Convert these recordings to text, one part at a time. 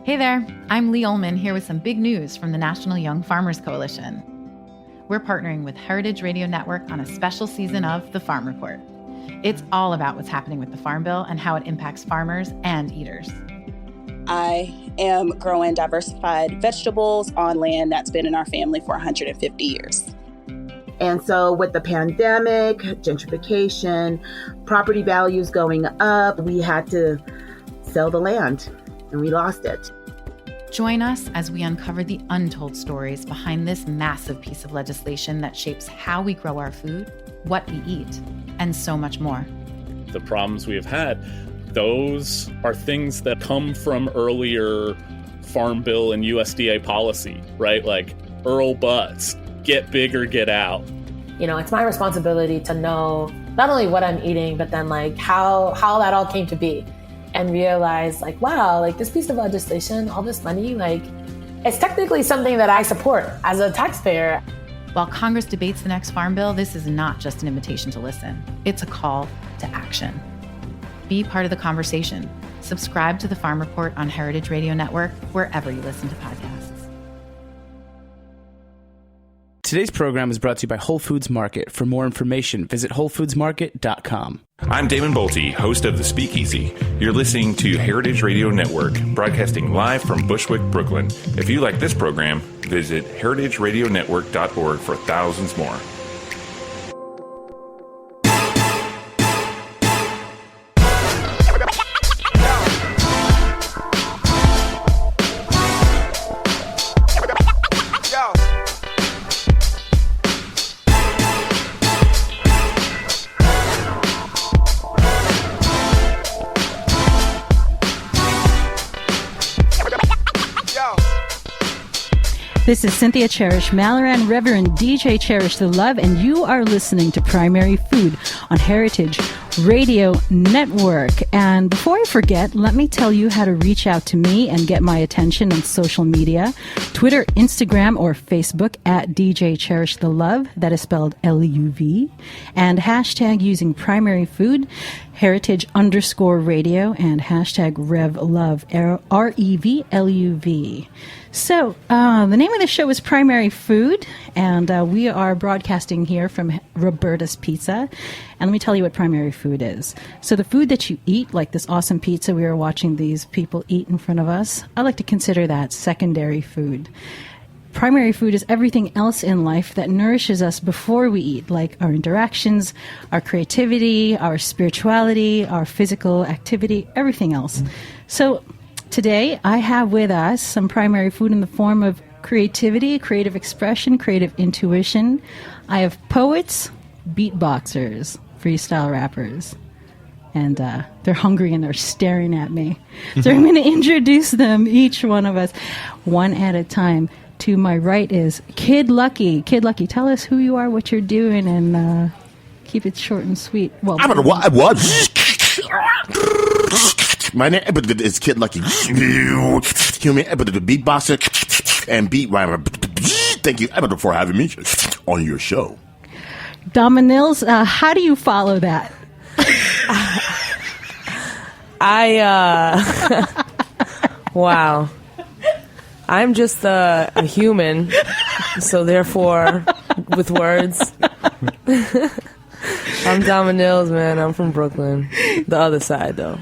Hey there, I'm Lee Ullman here with some big news from the National Young Farmers Coalition. We're partnering with Heritage Radio Network on a special season of The Farm Report. It's all about what's happening with the Farm Bill and how it impacts farmers and eaters. I am growing diversified vegetables on land that's been in our family for 150 years. And so with the pandemic, gentrification, property values going up, we had to sell the land and we lost it. Join us as we uncover the untold stories behind this massive piece of legislation that shapes how we grow our food, what we eat, and so much more. The problems we have had, those are things that come from earlier Farm Bill and USDA policy, right? Like Earl Butts, get big or get out. You know, it's my responsibility to know not only what I'm eating, but then like how that all came to be. And realize like, wow, like this piece of legislation, all this money, like it's technically something that I support as a taxpayer. While Congress debates the next Farm Bill, this is not just an invitation to listen. It's a call to action. Be part of the conversation. Subscribe to the Farm Report on Heritage Radio Network, wherever you listen to podcasts. Today's program is brought to you by Whole Foods Market. For more information, visit WholeFoodsMarket.com. I'm Damon Bolte, host of The Speakeasy. You're listening to Heritage Radio Network, broadcasting live from Bushwick, Brooklyn. If you like this program, visit heritageradionetwork.org for thousands more. This is Cynthia Cherish, Malaran Reverend DJ Cherish the Love, and you are listening to Primary Food on Heritage Radio Network. And before I forget, let me tell you how to reach out to me and get my attention on social media. Twitter, Instagram, or Facebook at DJ Cherish the Love. That is spelled L-U-V. And hashtag using Primary Food, Heritage_radio, and hashtag RevLuv, R-E-V-L-U-V. So, the name of the show is Primary Food, and we are broadcasting here from Roberta's Pizza. And let me tell you what primary food is. So the food that you eat, like this awesome pizza we are watching these people eat in front of us, I like to consider that secondary food. Primary food is everything else in life that nourishes us before we eat, like our interactions, our creativity, our spirituality, our physical activity, everything else. So today, I have with us some primary food in the form of creativity, creative expression, creative intuition. I have poets, beatboxers, freestyle rappers, and they're hungry and they're staring at me. So I'm going to introduce them, each one of us, one at a time. To my right is Kid Lucky. Kid Lucky, tell us who you are, what you're doing, and keep it short and sweet. Well, I'm gonna what? My name is Kid Lucky. Human, the beatboxer and beat rhymer. Thank you for having me on your show. Dominils, how do you follow that? Wow. I'm just a human, so therefore, with words. I'm Dominils, man. I'm from Brooklyn. The other side, though.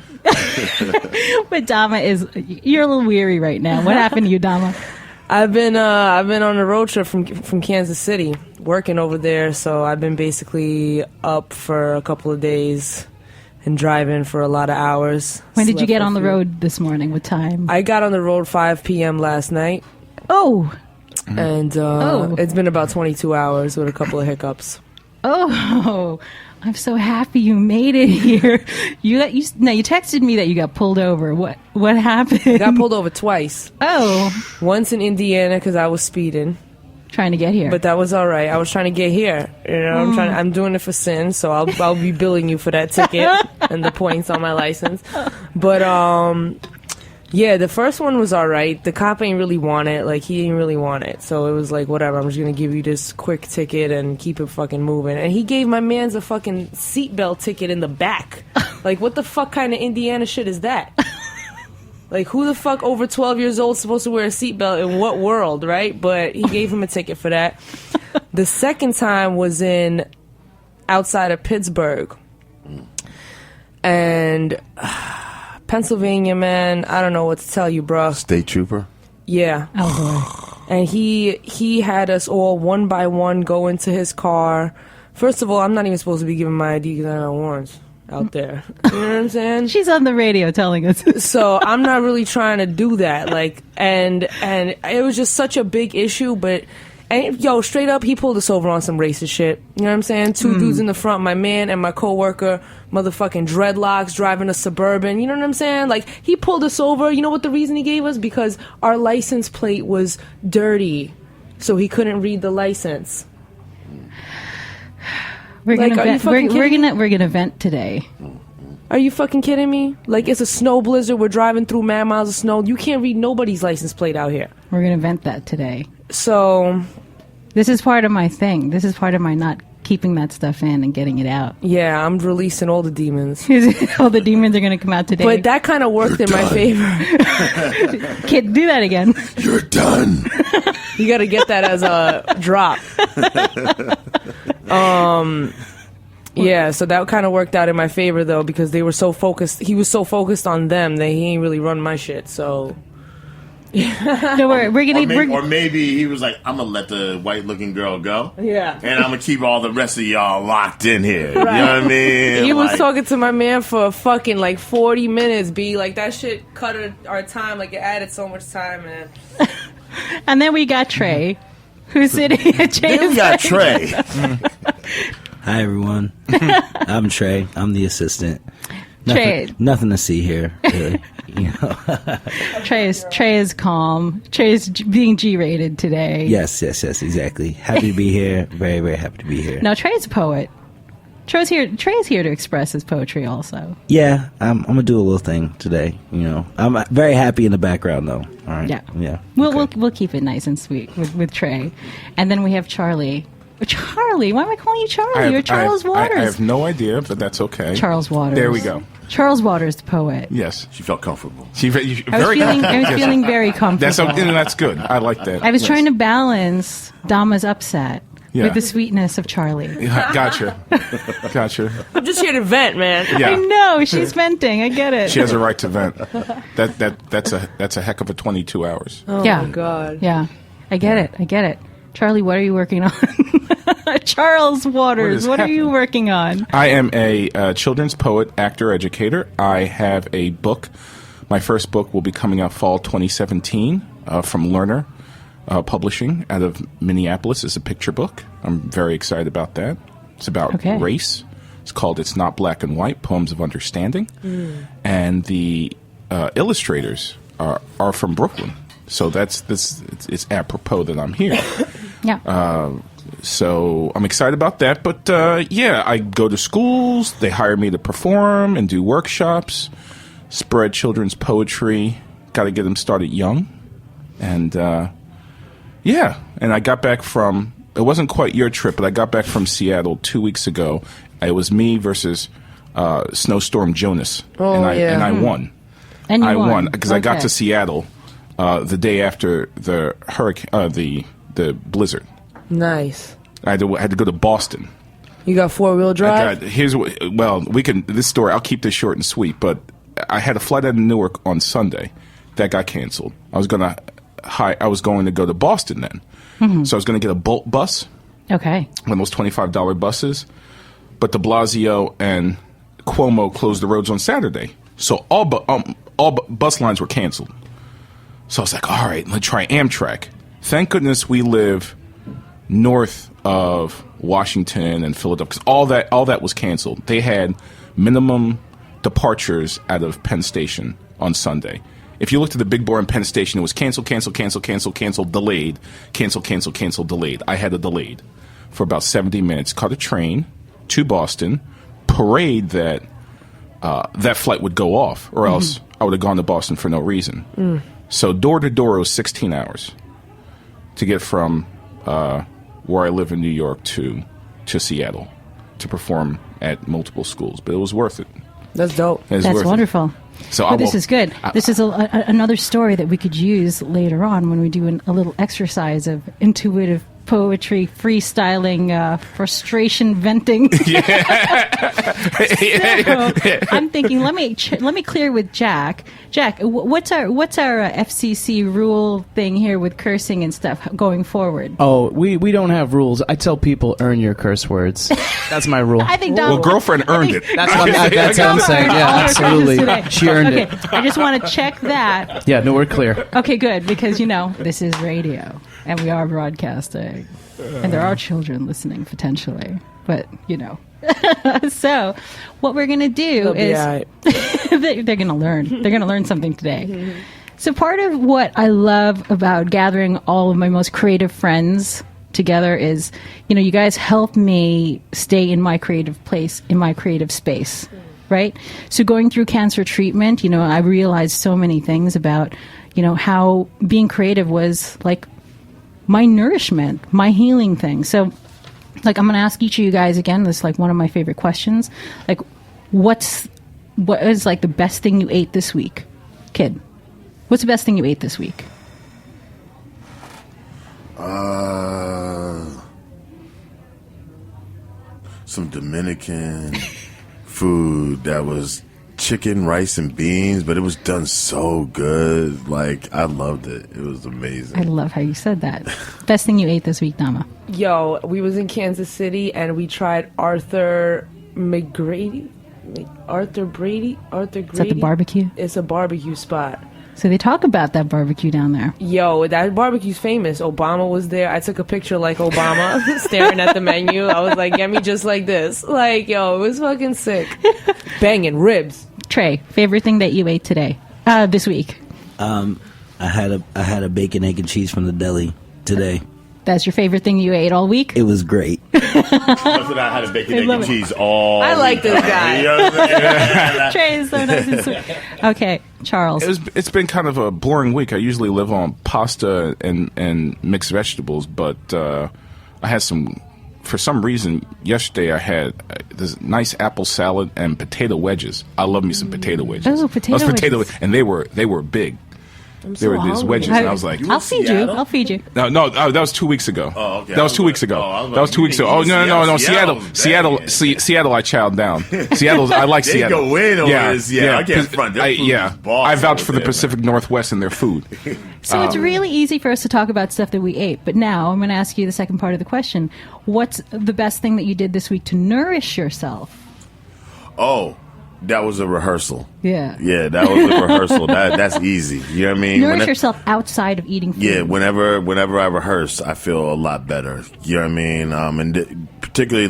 But Dama you're a little weary right now. What happened to you, Dama? I've been on a road trip from Kansas City, working over there, so I've been basically up for a couple of days and driving for a lot of hours. When did you get on the road this morning? What time? I got on the road 5 p.m. last night. Oh. And it's been about 22 hours with a couple of hiccups. Oh, I'm so happy you made it here. You texted me that you got pulled over. What happened? I got pulled over twice. Oh. Once in Indiana because I was speeding. Trying to get here. But that was all right. I was trying to get here. You know, I'm doing it for sin, so I'll be billing you for that ticket and the points on my license. But yeah, the first one was all right. The cop ain't really want it. Like, he didn't really want it. So it was like, whatever, I'm just going to give you this quick ticket and keep it fucking moving. And he gave my mans a fucking seatbelt ticket in the back. Like, what the fuck kind of Indiana shit is that? Like, who the fuck over 12 years old is supposed to wear a seatbelt in what world, right? But he gave him a ticket for that. The second time was in outside of Pittsburgh. And Pennsylvania, man, I don't know what to tell you, bro. State trooper? Yeah. Oh, boy. And he had us all one by one go into his car. First of all, I'm not even supposed to be giving my ID because I got warrants out there. You know what I'm saying? She's on the radio telling us. So I'm not really trying to do that. Like, and it was just such a big issue, but yo, straight up, he pulled us over on some racist shit. You know what I'm saying? Two dudes in the front, my man and my coworker, motherfucking dreadlocks, driving a Suburban. You know what I'm saying? Like, he pulled us over. You know what the reason he gave us? Because our license plate was dirty, so he couldn't read the license. We're gonna vent today. Are you fucking kidding me? Like, it's a snow blizzard. We're driving through mad miles of snow. You can't read nobody's license plate out here. We're gonna vent that today. So, this is part of my thing. This is part of my not keeping that stuff in and getting it out. yeah, I'm releasing all the demons. All the demons are gonna come out today. But that kind of worked in my favor. Kid, do that again. You're done. You got to get that as a drop. Yeah, so that kind of worked out in my favor, though, because they were so focused. He was so focused on them that he ain't really run my shit, so... Don't worry, Or maybe he was like, I'm going to let the white-looking girl go. Yeah. And I'm going to keep all the rest of y'all locked in here. Right. You know what I mean? He was talking to my man for fucking, like, 40 minutes, B. Like, that shit cut our time. Like, it added so much time, man. And then we got Trey, who's sitting at Trey's. Then we got Trey. Hi, everyone. I'm Trey. I'm the assistant. Nothing to see here, really. You know. Trey is calm. Trey is being G-rated today. Yes, exactly. Happy to be here. Very, very happy to be here. No, Trey's a poet. Trey's here to express his poetry also. Yeah, I'm gonna do a little thing today. You know, I'm very happy in the background though. All right. Yeah. We'll keep it nice and sweet with Trey, and then we have Charlie. Charlie, why am I calling you Charlie? You're Charles Waters. I have no idea, but that's okay. Charles Waters. There we go. Charles Waters, the poet. Yes. She felt comfortable. I was feeling very comfortable. That's good. I like that. I was trying to balance Dama's upset with the sweetness of Charlie. Gotcha. I'm just here to vent, man. Yeah. I know, she's venting. I get it. She has a right to vent. That's a heck of a 22 hours. Oh, my God. Yeah. I get it. Charlie, what are you working on? Charles Waters, what are you working on? I am a children's poet, actor, educator. I have a book. My first book will be coming out fall 2017 from Lerner Publishing out of Minneapolis. It's a picture book. I'm very excited about that. It's about race. It's called It's Not Black and White, Poems of Understanding. And the illustrators are from Brooklyn. So it's apropos that I'm here. Yeah. So I'm excited about that. But I go to schools. They hire me to perform and do workshops, spread children's poetry. Got to get them started young. And and I got back from, it wasn't quite your trip, but I got back from Seattle 2 weeks ago. It was me versus Snowstorm Jonas. And I won. And you I won won because I got to Seattle the day after the hurricane, the blizzard. Nice. I had to go to Boston. You got 4-wheel drive? This story, I'll keep this short and sweet, but I had a flight out of Newark on Sunday that got canceled. I was going to go to Boston then. Mm-hmm. So I was going to get a Bolt bus. Okay. One of those $25 buses. But de Blasio and Cuomo closed the roads on Saturday. So all bus lines were canceled. So I was like, all right, let's try Amtrak. Thank goodness we live north of Washington and Philadelphia, because all that was canceled. They had minimum departures out of Penn Station on Sunday. If you looked at the big board in Penn Station, it was cancel, delayed, cancel, delayed. I had a delayed for about 70 minutes. Caught a train to Boston, parade that that flight would go off, or else I would have gone to Boston for no reason. So door to door, it was 16 hours to get from where I live in New York to Seattle to perform at multiple schools. But it was worth it. That's dope. That's wonderful. So this is good. This is another story that we could use later on when we do a little exercise of intuitive poetry, freestyling, frustration venting. I'm thinking, let me clear with Jack. Jack, what's our FCC rule thing here with cursing and stuff going forward? Oh, we don't have rules. I tell people earn your curse words. That's my rule. I think well, girlfriend earned it. That's what I'm saying. Yeah, absolutely. She earned it. I just want to check that. Yeah, no, we're clear. Okay, good, because this is radio and we are broadcasting, and there are children listening potentially, but So, what we're going to do is they're going to learn. They're going to learn something today. Mm-hmm. So, part of what I love about gathering all of my most creative friends together is, you guys help me stay in my creative place, in my creative space, right? So, going through cancer treatment, I realized so many things about, how being creative was like my nourishment, my healing thing. So, I'm going to ask each of you guys again. This is one of my favorite questions. What is the best thing you ate this week, kid? What's the best thing you ate this week? Some Dominican food that was chicken, rice, and beans, but it was done so good. I loved it. It was amazing. I love how you said that. Best thing you ate this week, Dama? Yo, we was in Kansas City and we tried Arthur Grady. Is that the barbecue? It's a barbecue spot. So they talk about that barbecue down there. Yo, that barbecue's famous. Obama was there. I took a picture like Obama staring at the menu. I was like, get me just like this. It was fucking sick. Banging ribs. Trey, favorite thing that you ate today? This week? I had a bacon, egg, and cheese from the deli today. That's your favorite thing you ate all week? It was great. I had a bacon, egg, and cheese all I like this guy. Trey is so nice and sweet. Okay, Charles. It's been kind of a boring week. I usually live on pasta and mixed vegetables, but I had for some reason, yesterday I had this nice apple salad and potato wedges. I love me some potato wedges. Oh, potato wedges. And they were big. There were these wedges, and I was like, I'll feed you. No, that was 2 weeks ago. Oh, okay. That was 2 weeks ago. That was 2 weeks ago. Oh, no. Seattle, I chowed down. Seattle, I like Seattle. They go in over Seattle. I can't front. I vouch for the Pacific Northwest and their food. So it's really easy for us to talk about stuff that we ate. But now I'm going to ask you the second part of the question. What's the best thing that you did this week to nourish yourself? Oh, that was a rehearsal. Yeah. Yeah, that was a rehearsal. That's easy. You know what I mean? Nourish yourself outside of eating food. Yeah, whenever I rehearse, I feel a lot better. You know what I mean? And particularly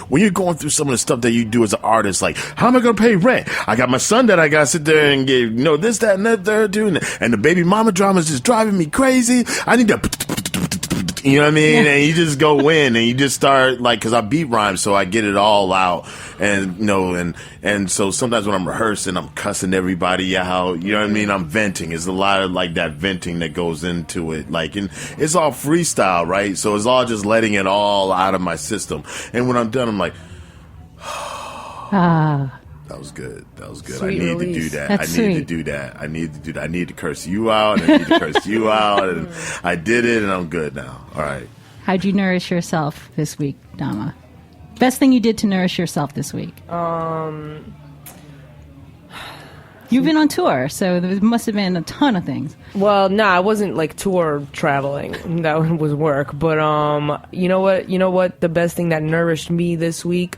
when you're going through some of the stuff that you do as an artist, how am I going to pay rent? I got my son that I got to sit there and get, this, that, and that, third, and the baby mama drama is just driving me crazy. I need to... You know what I mean? Yeah. And you just go in and you just start because I beat rhyme, so I get it all out. And and so sometimes when I'm rehearsing, I'm cussing everybody out. You know what I mean? I'm venting. There's a lot of that venting that goes into it. And it's all freestyle, right? So it's all just letting it all out of my system. And when I'm done, I'm like, that was good. Sweet I need release. to do that. That's I need to do that. I need to curse you out. I need to curse you out. And I did it, and I'm good now. All right. How'd you nourish yourself this week, Dama? Best thing you did to nourish yourself this week? You've been on tour, so there must have been a ton of things. Well, no, I wasn't tour traveling. That was work. But you know what? The best thing that nourished me this week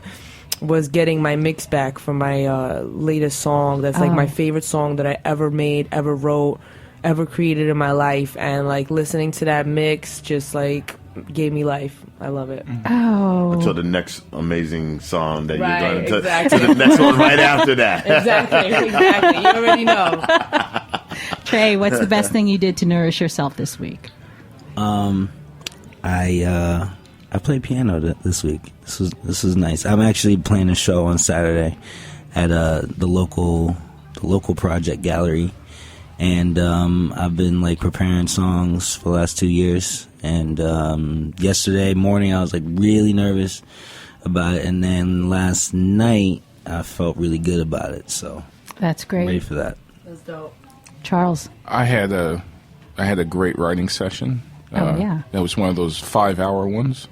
was getting my mix back from my latest song. That's my favorite song that I ever made, ever wrote, ever created in my life. And listening to that mix just gave me life. I love it. Oh. Until the next amazing song that right, you're going exactly. to the next one right after that. Exactly. You already know. Trey, what's the best thing you did to nourish yourself this week? I played piano this week. This was nice. I'm actually playing a show on Saturday at the local project gallery, and I've been preparing songs for the last 2 years. And yesterday morning I was really nervous about it, and then last night I felt really good about it. So That's great. Ready for that. That's dope. Charles. I had a great writing session. Yeah. That was one of those 5-hour ones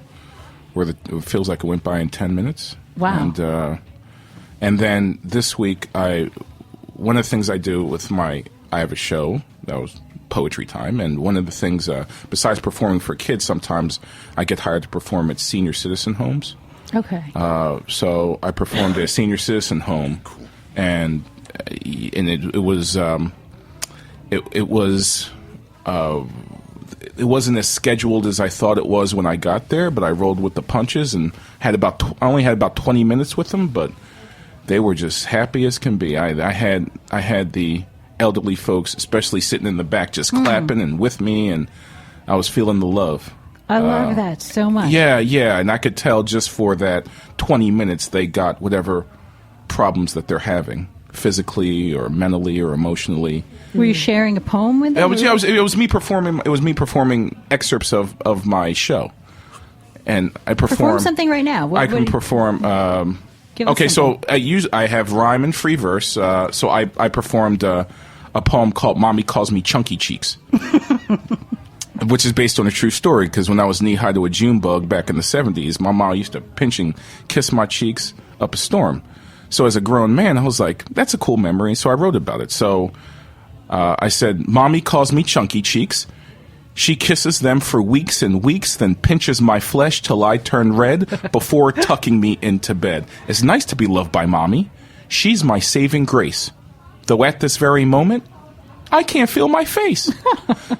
where it feels like it went by in 10 minutes. Wow. And then this week, one of the things I do with I have a show that was poetry time, and one of the things, besides performing for kids, sometimes I get hired to perform at senior citizen homes. Okay. So I performed at a senior citizen home, and it wasn't as scheduled as I thought it was when I got there, but I rolled with the punches and I only had about 20 minutes with them, but they were just happy as can be. I had the elderly folks, especially sitting in the back, just clapping and with me, and I was feeling the love. I love that so much. Yeah, and I could tell just for that 20 minutes they got whatever problems that they're having, physically or mentally or emotionally. Were you sharing a poem with them? It was me performing. It was me performing excerpts of my show, and I perform something right now. I can perform. Okay, so I have rhyme and free verse. So I performed a poem called "Mommy Calls Me Chunky Cheeks," which is based on a true story. Because when I was knee high to a June bug back in the 70s, my mom used to pinch and kiss my cheeks up a storm. So as a grown man, I was like, "That's a cool memory." So I wrote about it. So I said, "Mommy calls me Chunky Cheeks. She kisses them for weeks and weeks, then pinches my flesh till I turn red before tucking me into bed. It's nice to be loved by Mommy. She's my saving grace. Though at this very moment, I can't feel my face."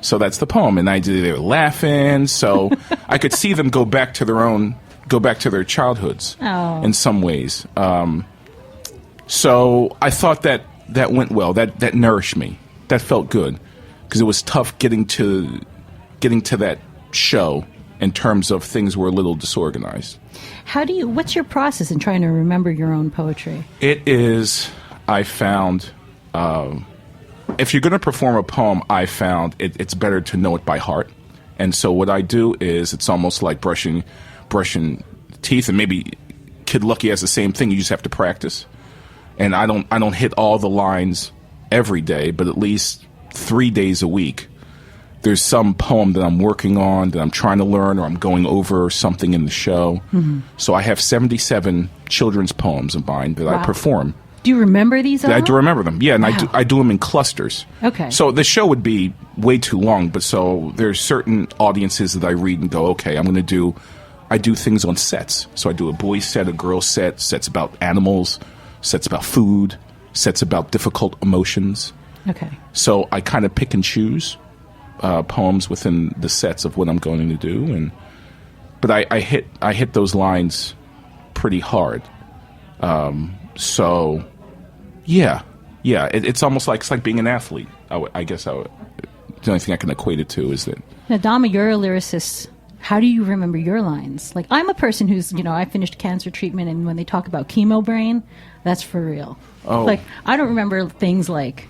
So that's the poem, and they were laughing. So I could see them go back to their childhoods in some ways. So I thought that went well. That nourished me. That felt good because it was tough getting to that show in terms of things were a little disorganized. What's your process in trying to remember your own poetry? It is, I found, if you're going to perform a poem, I found it's better to know it by heart. And so what I do is it's almost like brushing teeth, and maybe Kid Lucky has the same thing. You just have to practice. And I don't hit all the lines every day, but at least 3 days a week. There's some poem that I'm working on that I'm trying to learn, or I'm going over something in the show. Mm-hmm. So I have 77 children's poems of mine that I perform. Do you remember these all? I do remember them, yeah, and I do them in clusters. Okay. So the show would be way too long, but so there's certain audiences that I read and go, okay, I do things on sets. So I do a boy set, a girl set, sets about animals, sets about food, sets about difficult emotions. Okay. So I kind of pick and choose poems within the sets of what I'm going to do, but I hit those lines pretty hard. So yeah, it's almost like being an athlete. I guess the only thing I can equate it to is that. Now, Dama, you're a lyricist. How do you remember your lines? Like, I'm a person who's, I finished cancer treatment, and when they talk about chemo brain, that's for real. Oh. Like, I don't remember things like,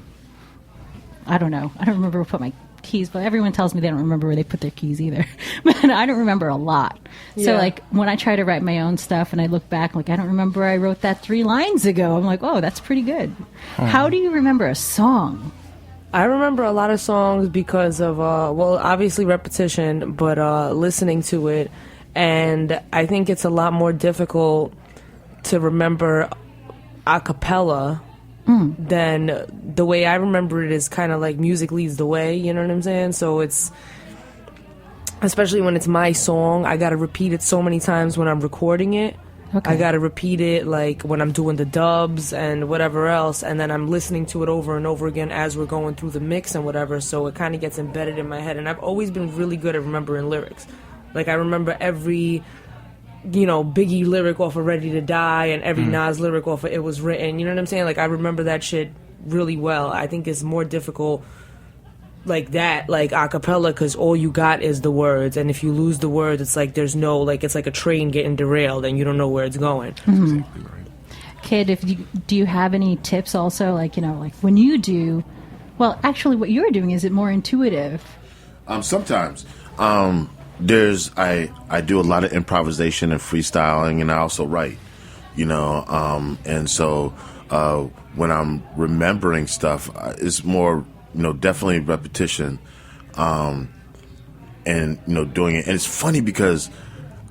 I don't know. I don't remember where I put my keys, but everyone tells me they don't remember where they put their keys either. But I don't remember a lot. Yeah. So, like, when I try to write my own stuff and I look back, like, I don't remember I wrote that 3 lines ago. I'm like, oh, that's pretty good. How do you remember a song? I remember a lot of songs because of, obviously repetition, but listening to it. And I think it's a lot more difficult to remember a cappella than the way I remember it is kind of like music leads the way, you know what I'm saying? So it's, especially when it's my song, I got to repeat it so many times when I'm recording it. Okay. I got to repeat it like when I'm doing the dubs and whatever else, and then I'm listening to it over and over again as we're going through the mix and whatever, so it kind of gets embedded in my head. And I've always been really good at remembering lyrics. Like, I remember every, Biggie lyric off of Ready to Die and every Nas lyric off of It Was Written, you know what I'm saying? Like, I remember that shit really well. I think it's more difficult like that, like a cappella, because all you got is the words, and if you lose the words, it's like there's no, like, it's like a train getting derailed and you don't know where it's going. Mm-hmm. Exactly right. Kid, do you have any tips also, like, like when you do, well, actually what you're doing, is it more intuitive? Sometimes I do a lot of improvisation and freestyling, and I also write, and so when I'm remembering stuff, it's more, definitely repetition, and, doing it. And it's funny because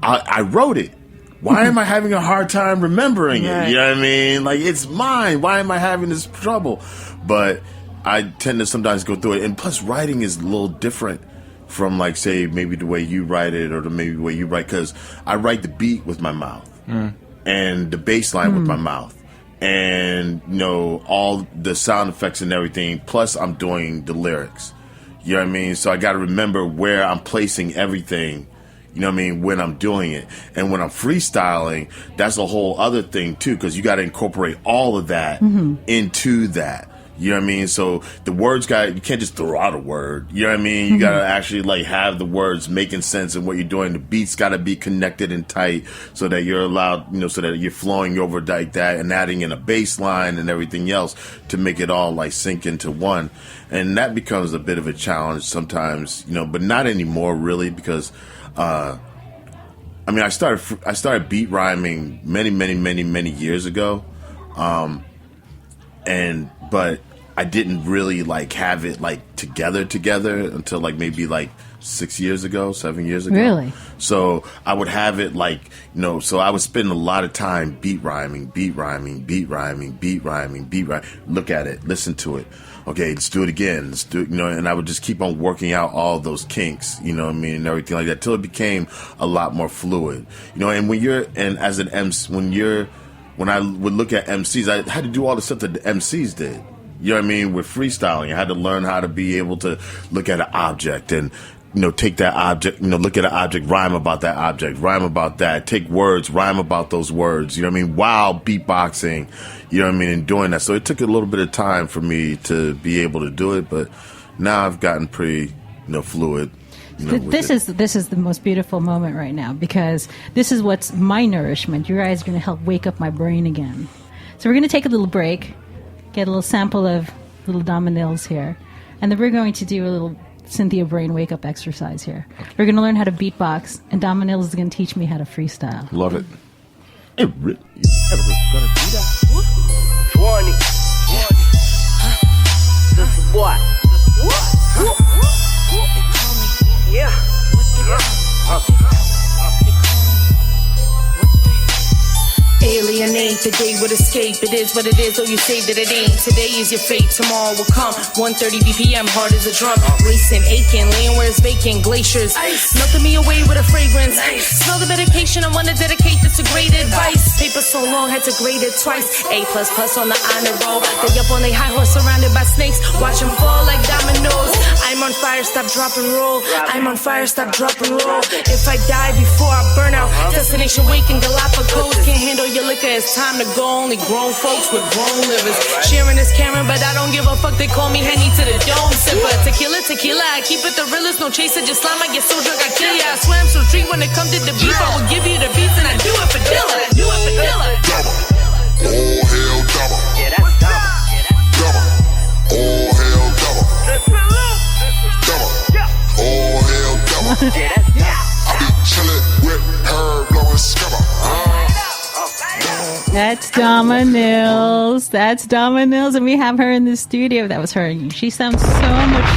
I wrote it. Why am I having a hard time remembering it? You know what I mean? Like, it's mine. Why am I having this trouble? But I tend to sometimes go through it. And plus, writing is a little different from, like, say, maybe the way you write it or maybe the way you write. Because I write the beat with my mouth and the bass line with my mouth. And, all the sound effects and everything. Plus, I'm doing the lyrics. You know what I mean? So I got to remember where I'm placing everything. You know what I mean? When I'm doing it. And when I'm freestyling, that's a whole other thing, too, because you got to incorporate all of that into that. You know what I mean? So the words you can't just throw out a word. You know what I mean? You got to actually, like, have the words making sense in what you're doing. The beats got to be connected and tight so that you're allowed, so that you're flowing over like that and adding in a bass line and everything else to make it all, like, sync into one. And that becomes a bit of a challenge sometimes, but not anymore, really, because I started beat rhyming many years ago, but I didn't really like have it like together until like maybe like 7 years ago. Really? So I would have it like, so I would spend a lot of time beat rhyming. Look at it, listen to it. Okay, let's do it again. Let's do it, and I would just keep on working out all those kinks, and everything like that till it became a lot more fluid, and as an MC, when I would look at MCs, I had to do all the stuff that the MCs did. You know what I mean? With freestyling, I had to learn how to be able to look at an object and, take that object, look at an object, rhyme about that object, rhyme about that, take words, rhyme about those words, you know what I mean? While beatboxing, you know what I mean, and doing that. So it took a little bit of time for me to be able to do it, but now I've gotten pretty, fluid. This is the most beautiful moment right now, because this is what's my nourishment. You guys are going to help wake up my brain again. So we're going to take a little break, get a little sample of little Dominils here, and then we're going to do a little Cynthia brain wake up exercise here. We're going to learn how to beatbox, and Dominils is going to teach me how to freestyle. Love it. You ever gonna do that? 20. This is what? Yeah. Alienate, the day would escape. It is what it is, though you say that it ain't. Today is your fate, tomorrow will come. 130 BPM, hard as a drum. Racing, aching, laying where it's vacant. Glaciers, melting me away with a fragrance. Smell the medication, I wanna dedicate this to great advice. Paper so long, had to grade it twice. A++ on the honor roll. They up on a high horse, surrounded by snakes. Watch them fall like dominoes. I'm on fire, stop, drop, and roll. I'm on fire, stop, drop, and roll. If I die before I burn out, destination waking Galapagos. Can't handle your liquor, it's time to go. Only grown folks with grown livers. Sharing this camera, but I don't give a fuck. They call me Henny to the dome sipper. Tequila, I keep it the realest. No chaser, just slime. I get so drunk, I kill ya. I swam so treat when it comes to the beef. I will give you the beats and I do it for Dilla. All hail Dama. Yeah, that's Dama. Dama. All hail Dama. Dama. All hail Dama. Yeah, that's Dama. I be chillin' with her blowing scummer. That's Dominils, and we have her in the studio. That was her. She sounds so much.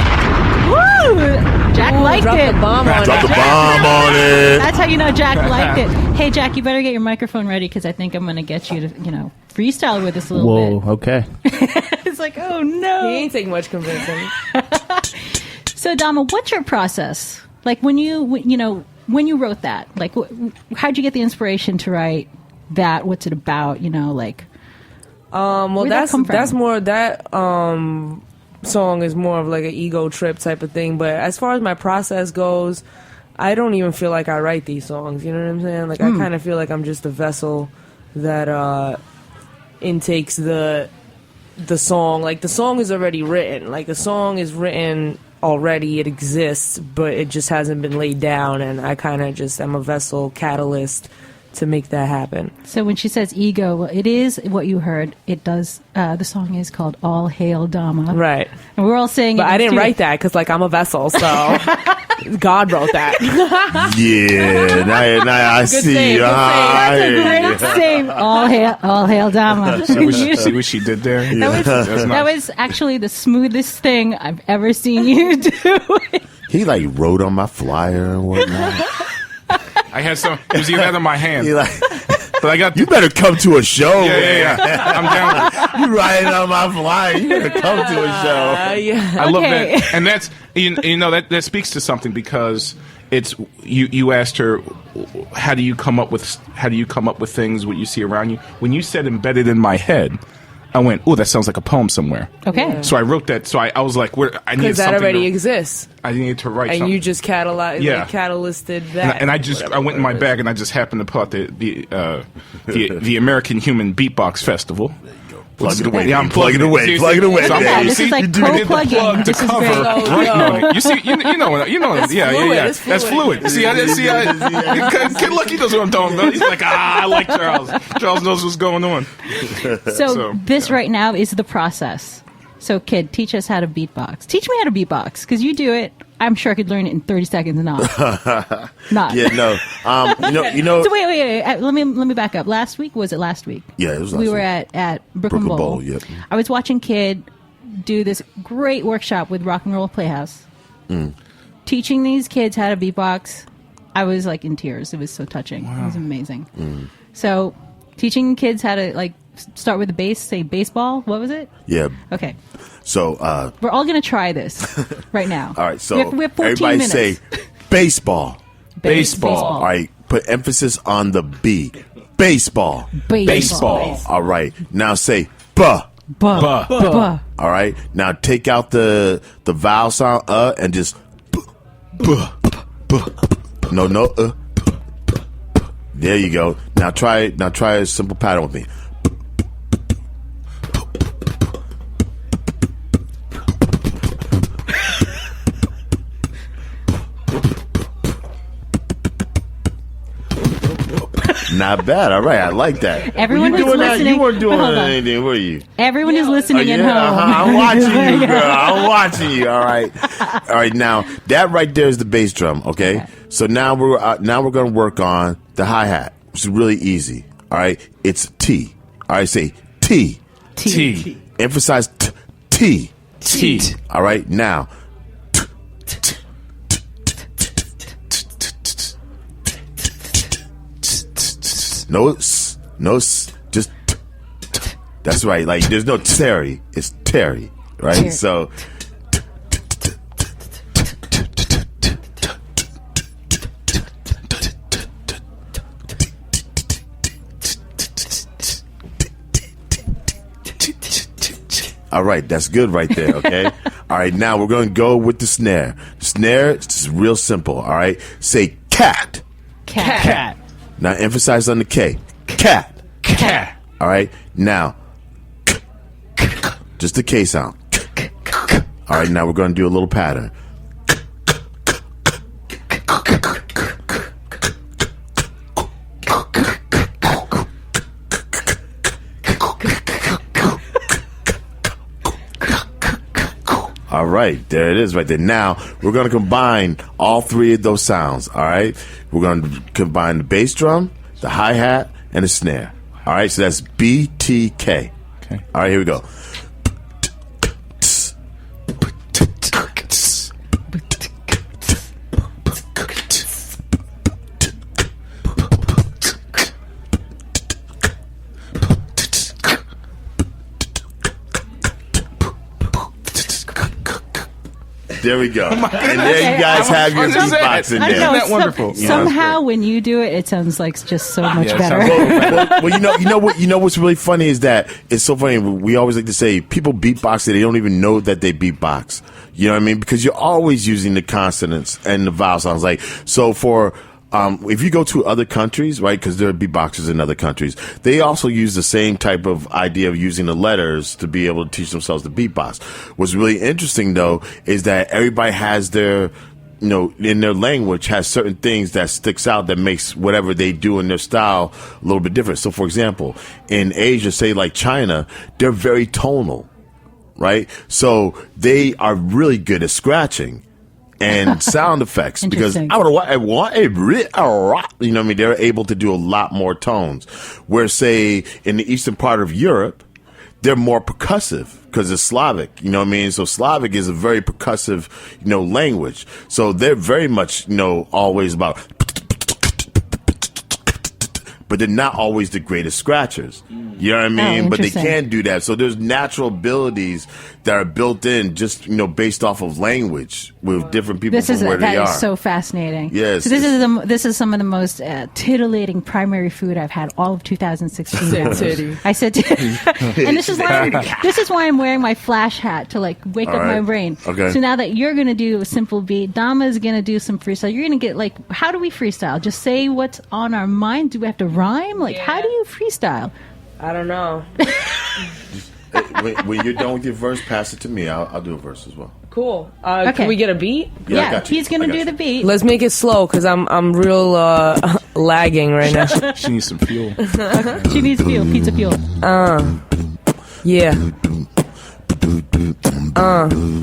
Woo! Jack liked it. Drop the bomb on it. That's how you know Jack liked it. Hey, Jack, you better get your microphone ready, because I think I'm going to get you to, freestyle with us a little bit. Whoa, okay. It's like, oh no. He ain't taking much convincing. So, Dama, what's your process? Like when you wrote that, like how'd you get the inspiration to write that? What's it about? Well, that's more that song is more of like an ego trip type of thing. But as far as my process goes, I don't even feel like I write these songs. You know what I'm saying? Like I kind of feel like I'm just a vessel that intakes the song. Like the song is already written. Like the song is written already. It exists, but it just hasn't been laid down. And I kind of just am a vessel catalyst to make that happen. So when she says ego, well, it is what you heard. It does. The song is called "All Hail Dama," right? And we're all saying. But I didn't write that because, like, I'm a vessel. So God wrote that. Yeah, now I see. Save, That's a great save. All hail Dama. See what she did there? That was actually the smoothest thing I've ever seen you do. He like wrote on my flyer and whatnot. I had some. It was either in my hand. But I got. You better come to a show. Yeah. I'm down. You writing on my flyer. You better come to a show. Yeah. I love that, and that's you know that speaks to something because it's you asked her how do you come up with things what you see around you. When you said embedded in my head, I went, oh, that sounds like a poem somewhere. Okay. Yeah. So I wrote that. So I was like, I needed something. Because that already exists. I needed to write and something. You just catalysted that. And I went in my bag and I just happened to pull out the American Human Beatbox Festival. Plug it away. Yeah, I'm plugging it away. Plug it away. So this is like co-plugging. I did the plug to cover writing on it. You see, you know. Yeah. That's fluid. See, Kid Lucky knows what I'm talking about. He's like, I like Charles. Charles knows what's going on. So this right now is the process. So, kid, teach us how to beatbox. Teach me how to beatbox because you do it. I'm sure I could learn it in 30 seconds. Not. Yeah, no. You know. So wait. Let me back up. Last week was it? Last week. Yeah, it was. We were at Brooklyn Bowl. Yep. I was watching Kid do this great workshop with Rock and Roll Playhouse, teaching these kids how to beatbox. I was like in tears. It was so touching. Wow. It was amazing. So, teaching kids how to like start with the bass. Say baseball. What was it? Yeah. Okay. So we're all going to try this right now. All right, so we have 14 everybody minutes. say baseball. Baseball. All right, put emphasis on the B. Baseball. Baseball. All right, now say buh. Buh. All right, now take out the vowel sound and just buh. No. There you go. Now try a simple pattern with me. Not bad. All right, I like that. Everyone were you who's doing listening, that? You weren't doing hold on. anything, were you? Everyone is listening at home. I'm watching you, girl. I'm watching you. All right. Now that right there is the bass drum. Okay. So now we're going to work on the hi hat, which is really easy. All right. It's T. All right. Say T. T. Emphasize T. T. All right. Now. No, just that's right. Like there's no Terry, it's Terry, right? Terry. So all right, that's good right there, okay? All right, now we're going to go with the snare. Snare, it's real simple, all right? Say cat. Cat. Now emphasize on the K. Cat. All right. Now, just the K sound. All right. Now we're going to do a little pattern. All right, there it is right there. Now, we're going to combine all three of those sounds, all right? We're going to combine the bass drum, the hi-hat, and the snare. All right, so that's BTK. Okay. All right, here we go. There we go. And there you guys have your beatbox in there. Isn't that wonderful? Somehow, when you do it, it sounds like just so much better. Well, you know what's really funny is that it's so funny. We always like to say people beatbox and they don't even know that they beatbox. You know what I mean? Because you're always using the consonants and the vowel sounds. Like so for. If you go to other countries, right, because there are beatboxers in other countries, they also use the same type of idea of using the letters to be able to teach themselves to beatbox. What's really interesting, though, is that everybody has their, in their language, has certain things that sticks out that makes whatever they do in their style a little bit different. So, for example, in Asia, say like China, they're very tonal, right? So they are really good at scratching. and sound effects, because I want you know what I mean, they're able to do a lot more tones, where say in the eastern part of Europe they're more percussive because it's Slavic, you know what I mean? So Slavic is a very percussive, you know, language. So they're very much, you know, always about, but they're not always the greatest scratchers. You know what I mean? But they can do that. So there's natural abilities that are built in just, you know, based off of language with different people from where they are. That is so fascinating. Yes. So this is some of the most titillating primary food I've had all of 2016. I said titty. And this is why I'm wearing my flash hat to like wake up my brain. Okay. So now that you're going to do a simple beat, Dama is going to do some freestyle. You're going to get like, how do we freestyle? Just say what's on our mind? Do we have to rhyme? Like, how do you freestyle? I don't know. When you're done with your verse, pass it to me. I'll do a verse as well. Cool. Can we get a beat? Yeah, I got you. He's gonna do the beat. Let's make it slow because I'm real lagging right now. She needs some fuel. She needs fuel. Pizza fuel. Yeah.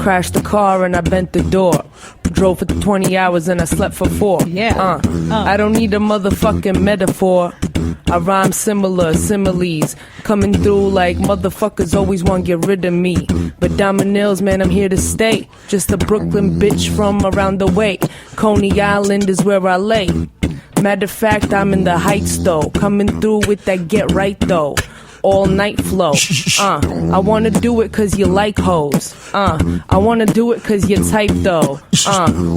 Crashed the car and I bent the door. Drove for 20 hours and I slept for 4. Yeah. I don't need a motherfucking metaphor. I rhyme similar, similes. Coming through like motherfuckers always want to get rid of me. But Diamond Nails, man, I'm here to stay. Just a Brooklyn bitch from around the way. Coney Island is where I lay. Matter of fact, I'm in the Heights though. Coming through with that get right though. All night flow. I wanna do it cause you like hoes. I wanna do it cause you type though.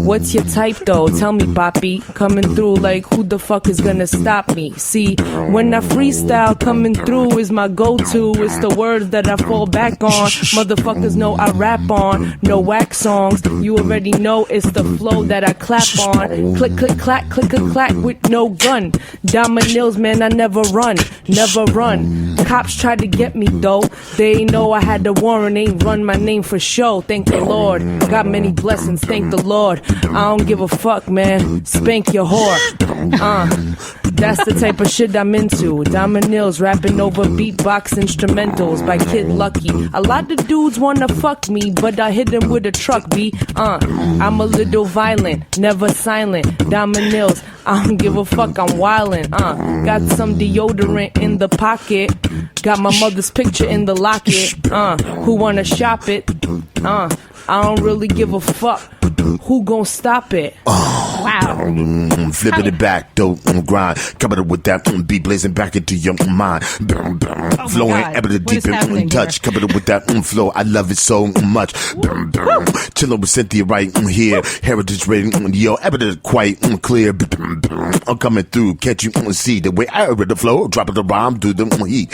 What's your type though? Tell me, Boppy. Coming through like who the fuck is gonna stop me? See, when I freestyle, coming through is my go-to. It's the words that I fall back on. Motherfuckers know I rap on. No wax songs. You already know it's the flow that I clap on. Click, click, clack, click, click, clack with no gun. Diamond Nails, man, I never run. Never run. Cops tried to get me though. They ain't know I had the warrant, ain't run my name for show. Thank the Lord. Got many blessings, thank the Lord. I don't give a fuck, man. Spank your whore. That's the type of shit I'm into. Diamond Nails rapping over beatbox instrumentals by Kid Lucky. A lot of dudes wanna fuck me, but I hit them with a truck, B. I'm a little violent, never silent. Diamond Nails, I don't give a fuck, I'm wildin'. Got some deodorant in the pocket. Got my mother's picture in the locket. Who wanna shop it? I don't really give a fuck. Who gon' stop it? Wow. Flipping it back, dope on grind. Coming up with that beat blazing back into your mind. Flowing ever the deep in touch. Coming up with that flow. I love it so much. Chilling with Cynthia right here. Heritage Radio, yo, ever the quite clear. I'm coming through. Can't you see the way I read the flow? Dropping the rhyme, do the heat.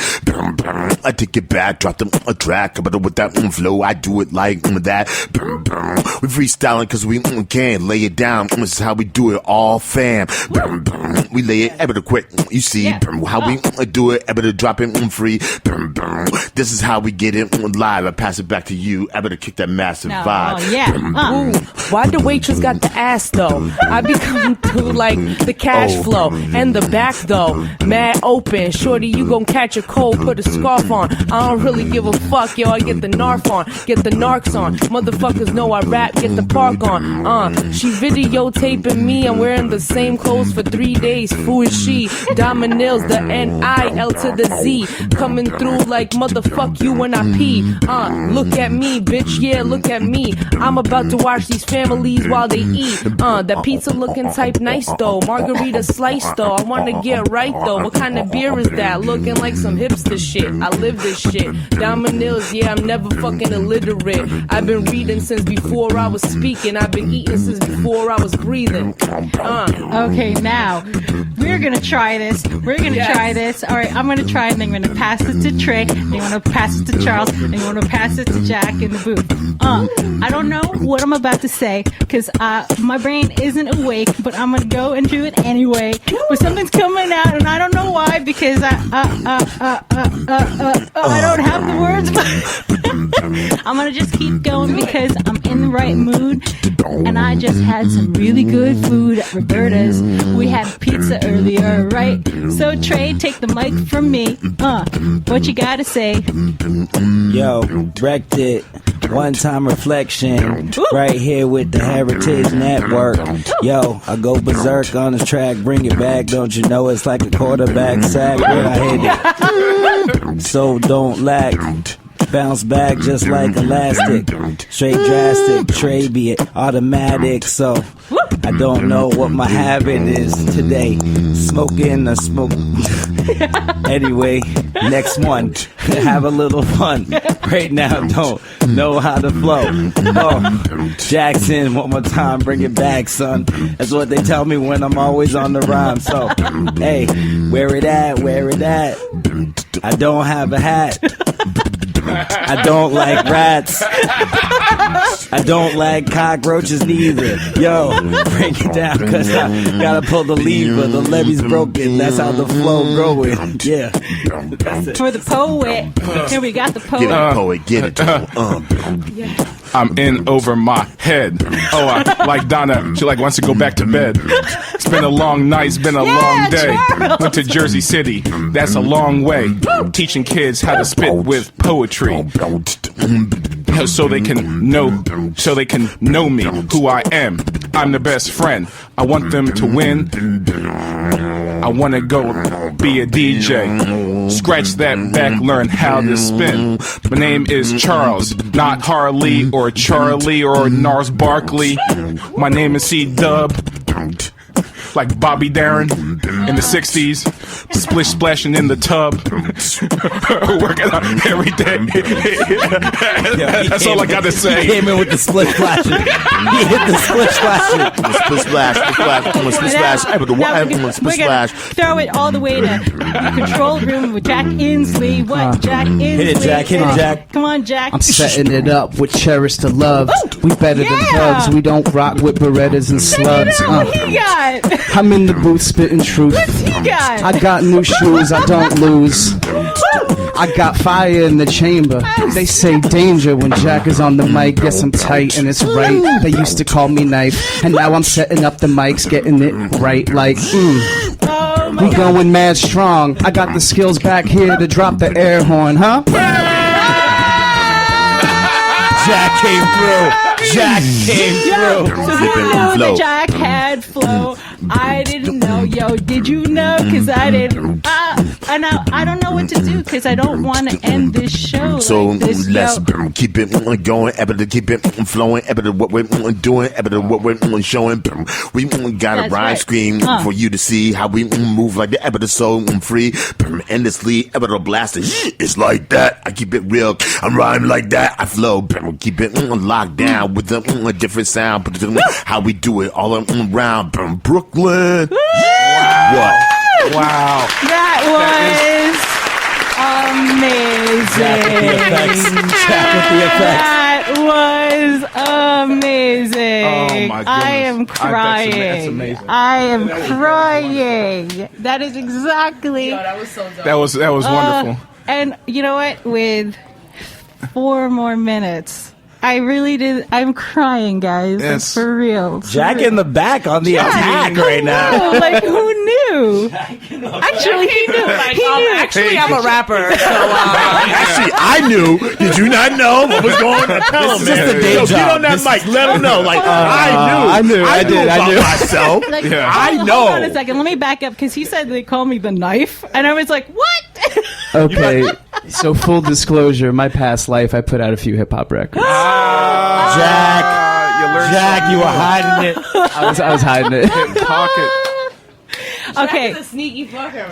I take it back, drop them a track. Coming up with that flow. I do it like that. We freestyling cause we can lay it down. This is how we do it, all fam. We lay it ever the quick. You see how we do it, ever to drop it free. This is how we get it live. I pass it back to you, ever to kick that massive vibe. Why the waitress got the ass though? I be coming through like the cash flow and the back though. Mad open, shorty, you gon' catch a cold, put a scarf on. I don't really give a fuck, yo. I get the narf on, get the narcs on. Motherfuckers know I rap, get the park on. She videotaping me. I'm wearing the same clothes for 3 days. Who is she? Diamond Nails, the N-I-L to the Z. Coming through like motherfuck you when I pee. Look at me, bitch. Yeah, look at me. I'm about to watch these families while they eat. That pizza looking type nice though. Margarita slice though. I wanna get right though. What kind of beer is that? Looking like some hipster shit. I live this shit. Diamond Nails, yeah, I'm never fucking illiterate. I've been reading since before I was speaking. I've been eating since before I was breathing. Okay, now we're gonna try this. We're gonna try this. All right, I'm gonna try it. And I'm gonna pass it to Trey. I'm gonna pass it to Charles. And I'm gonna pass it to Jack in the booth. I don't know what I'm about to say because my brain isn't awake, but I'm gonna go and do it anyway. But something's coming out, and I don't know why because I don't have the words. But I'm gonna just keep going because I'm in the right mood, and I just had some really good food at Roberta's. We had pizza earlier, right? So Trey, take the mic from me. What you gotta say? Yo, wrecked it. One-time reflection, right here with the Heritage Network. Yo, I go berserk on the track, bring it back. Don't you know it's like a quarterback sack when I hit it? So don't lack. Bounce back just like elastic. Straight drastic, tray be it automatic. So I don't know what my habit is today. Smoking a smoke. Anyway, next one. Have a little fun. Right now, don't know how to flow. Oh, Jackson, one more time, bring it back, son. That's what they tell me when I'm always on the rhyme. So, hey, where it at? Where it at? I don't have a hat. I don't like rats. I don't like cockroaches neither. Yo, break it down, cause I gotta pull the lever. The levee's broken, that's how the flow going. Yeah. For the poet. Here we got the poet. Get it, poet, get it. I'm in over my head. Oh, I like Donna. She like wants to go back to bed. It's been a long night. It's been a long day. Charles. Went to Jersey City. That's a long way. Teaching kids how to spit with poetry, so they can know me, who I am. I'm the best friend. I want them to win. I want to go be a DJ. Scratch that back, learn how to spin. My name is Charles, not Harley or Charlie or Nars Barkley. My name is C-Dub, like Bobby Darin in the 60s, splish splashing in the tub, working out every day. That's all I got to say. He came in with the split splashing. He hit the split splashing. Split splash, split splash. We're gonna throw it all the way to the control room with Jack Inslee. What, Jack Inslee? Hit it, Jack. Hit it, Jack. Come on, Jack. I'm setting it up with Cherish the Love. We better than thugs. We don't rock with Berettas and slugs. What he got? I'm in the booth spitting truth. What's he got? I got new shoes, I don't lose. I got fire in the chamber. They say danger when Jack is on the mic. Guess I'm tight and it's right. They used to call me knife, and now I'm setting up the mics, getting it right. Like, we going mad strong. I got the skills back here to drop the air horn, huh? Jack came through. Jack came through. So who knew that Jack had flow? I didn't know. Yo, did you know? Because I didn't. And I don't know what to do because I don't want to end this show So like this. let's keep it going, to keep it flowing, to what we're doing, to what we're showing. We got a rhyme scheme for you to see how we move like the ever so free, endlessly, ever to blast it. It's like that. I keep it real. I'm rhyming like that. I flow. Keep it locked down with a different sound. How we do it all around Brooklyn. What? Wow. That was amazing. Jack with the effects. That was amazing. Oh my goodness. I am crying. That's amazing. I am crying. That is exactly. That was so dope. That was wonderful. And you know what? With 4 more minutes, I really did. I'm crying, guys. Yes. Like, for real. Jack in the back on the attack right now. Like, who knew? Actually, he knew. He knew. Actually, I'm a rapper. So, Actually, I knew. Did you not know what was going on? Tell him, man. Yo, get on that mic. Let him know. Like, I knew about myself. Like, I know. Hold on a second. Let me back up because he said they call me the knife, and I was like, what? Okay, so full disclosure, my past life, I put out a few hip hop records. Jack, you were hiding it. I was hiding it. Pocket. Okay. Jack is a sneaky fucker.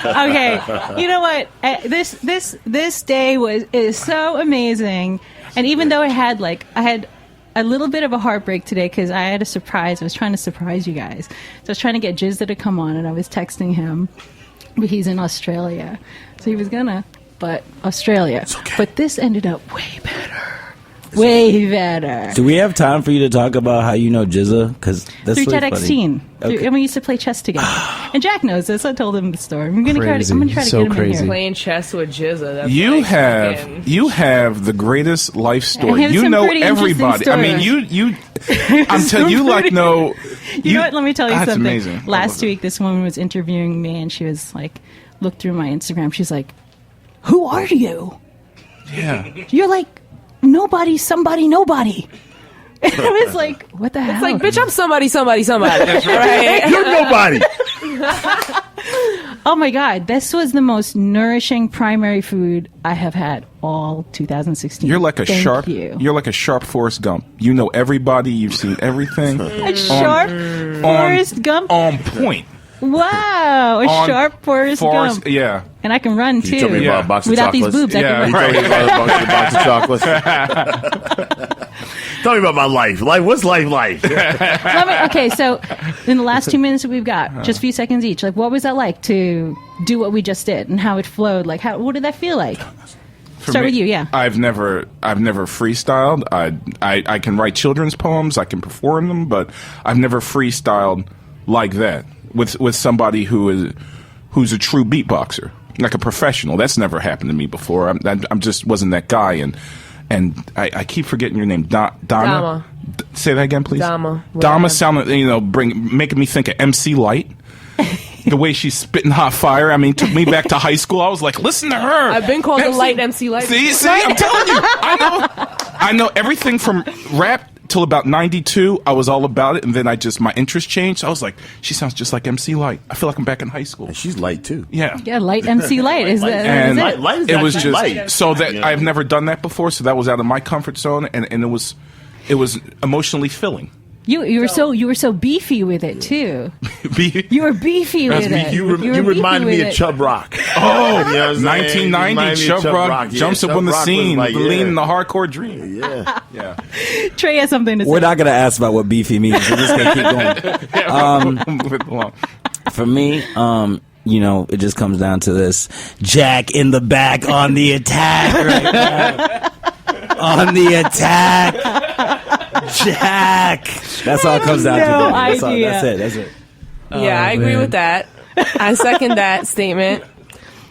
Okay. You know what? This day is so amazing, and even though I had a little bit of a heartbreak today because I had a surprise. I was trying to surprise you guys. So I was trying to get Jizza to come on, and I was texting him, but he's in Australia, so he was gonna. But Australia. It's okay. But this ended up way better. Way better. Do we have time for you to talk about how you know Jizza? Because that's Through really TEDx funny. Teen. Okay. And we used to play chess together. And Jack knows this. I told him the story. I'm gonna try to So get him in here. Playing chess with Jizza. That's You like fucking- have the greatest life I story. have You some know pretty interesting everybody. I mean, you. I'm telling you, like know. You know what? Let me tell you That's something. amazing. Last week, this woman was interviewing me, and she was like, looked through my Instagram. She's like, "Who are you? Yeah. You're like nobody, somebody, nobody. And I was like, what the hell? It's like, bitch, I'm somebody. Right? You're nobody. Oh my God, this was the most nourishing primary food I have had all 2016. You're like a Thank sharp. you. You're like a sharp Forrest Gump. You know everybody. You've seen everything. A sharp Forrest Gump? On point. Wow, a sharp Forrest Gump. Yeah. And I can run too. You told me about a box of Without chocolates. these boobs, I can You run. told me about a box of chocolates. Tell me about my life. What's life like? Okay, so in the last 2 minutes that we've got, just a few seconds each, like what was that like to do what we just did and how it flowed? Like, what did that feel like? Start with you, yeah. I've never freestyled. I can write children's poems. I can perform them, but I've never freestyled like that with somebody who's a true beatboxer, like a professional. That's never happened to me before. I'm just wasn't that guy, and I keep forgetting your name, Donna. Say that again, please. Dama sounded, making me think of MC Light. The way she's spitting hot fire, I mean, took me back to high school. I was like, listen to her. I've been called the light MC Light. See, I'm telling you. I know everything from rap till about 92. I was all about it, and then my interest changed. I was like, she sounds just like MC Light. I feel like I'm back in high school. And she's light too. Yeah, Light MC Light. Is that? Light is it was actually just light. so that I've never done that before, so that was out of my comfort zone, and it was emotionally filling. You were so beefy with it too. You were beefy with it. You reminded me of Chub Rock. Oh, you know 1990 Chub Rock jumps up on the scene, like, the lean and the hardcore dream. Yeah. Trey has something to say. We're not going to ask about what beefy means. We're just going to keep going. Move it along. For me, it just comes down to this. Jack in the back on the attack right now. On the attack. Jack. That's all it comes down to. That's it. Yeah, I agree with that. I second that statement.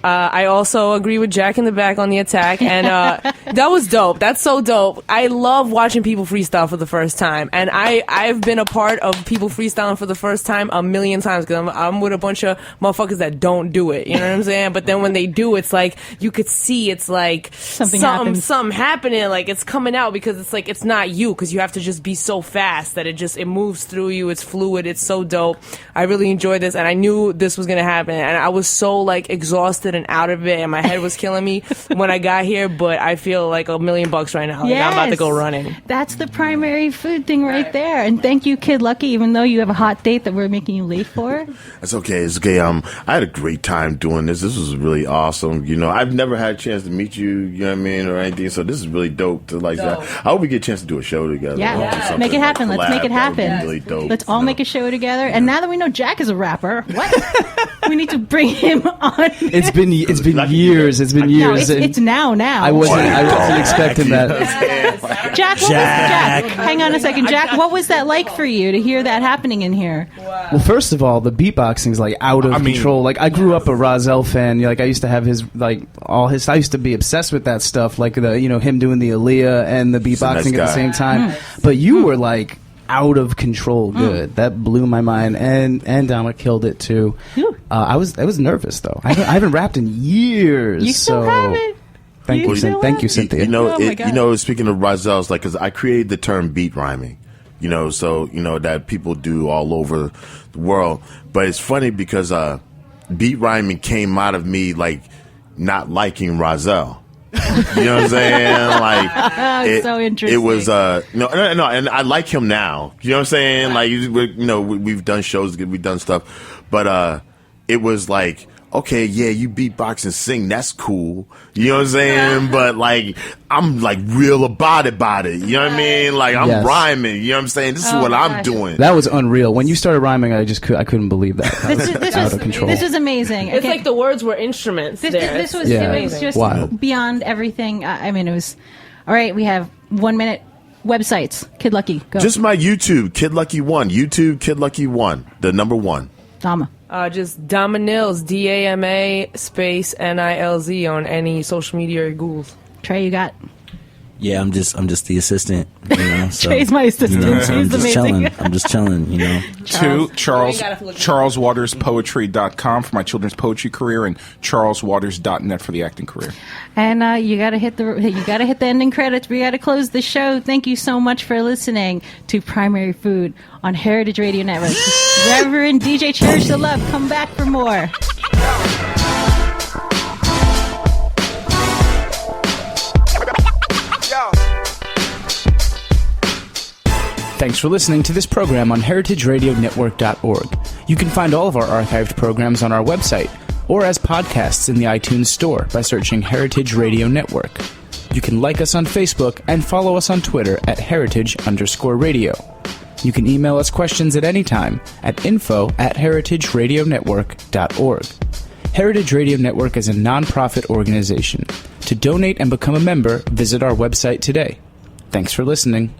I also agree with Jack in the back on the attack, and that was dope. That's so dope. I love watching people freestyle for the first time, and I've been a part of people freestyling for the first time a million times because I'm with a bunch of motherfuckers that don't do it. You know what I'm saying? But then when they do, it's like you could see it's like something happening, like it's coming out because it's like it's not you because you have to just be so fast that it moves through you. It's fluid. It's so dope. I really enjoyed this, and I knew this was gonna happen, and I was so like exhausted and out of it, and my head was killing me when I got here, but I feel like $1 million right now. Like, I'm about to go running. That's the primary food thing right there. And thank you, Kid Lucky, even though you have a hot date that we're making you late for. That's okay. It's okay. I had a great time doing this. This was really awesome. I've never had a chance to meet you, you know what I mean, or anything, so this is really dope to I hope we get a chance to do a show together. Yeah. Make it happen. Let's make it happen. Really dope. Let's all make a show together. And now that we know Jack is a rapper, we need to bring him on. It's been years. It's been years. No, it's now. I wasn't expecting that. Jack, hang on a second. Jack, what was that like for you to hear that happening in here? Well, first of all, the beatboxing is like out of control. Like I grew up a Rozelle fan. Like I used to have his all his. I used to be obsessed with that stuff. Like him doing the Aaliyah and the beatboxing at the same time. But you were like out of control good. That blew my mind, and Dama killed it too. I was nervous though. I haven't rapped in years. You still haven't. Thank you, Cynthia. Speaking of Rozelle's, because I created the term beat rhyming, so that people do all over the world. But it's funny because beat rhyming came out of me not liking Rozelle. You know what I'm saying? So interesting. It was no, and I like him now. You know what I'm saying? We've done shows, we've done stuff, but it was like, okay, yeah, you beatbox and sing, that's cool. You know what I'm saying? But I'm real about it. You know what I mean? I'm rhyming. You know what I'm saying? This is what I'm doing. That was unreal. When you started rhyming, I couldn't believe that. This out of control. This was amazing. It's like the words were instruments. This was just wild. Beyond everything. I mean, it was all right. We have 1 minute. Websites. Kid Lucky, go. Just my YouTube, Kid Lucky 1. YouTube, Kid Lucky 1. The number 1. Dama. Just Dama Nils, DAMA space NILZ on any social media or Googles. Trey, you got? Yeah, I'm just the assistant. You know, so, Trey's my assistant. He's amazing. I'm just chilling, you know. To CharlesWatersPoetry.com for my children's poetry career, and CharlesWaters.net for the acting career. And you got to hit the ending credits. We got to close the show. Thank you so much for listening to Primary Food on Heritage Radio Network. Reverend DJ Cherish the Love, come back for more. Thanks for listening to this program on heritageradionetwork.org. You can find all of our archived programs on our website or as podcasts in the iTunes Store by searching Heritage Radio Network. You can like us on Facebook and follow us on Twitter at @heritage_radio. You can email us questions at any time at info@heritageradionetwork.org. Heritage Radio Network is a non-profit organization. To donate and become a member, visit our website today. Thanks for listening.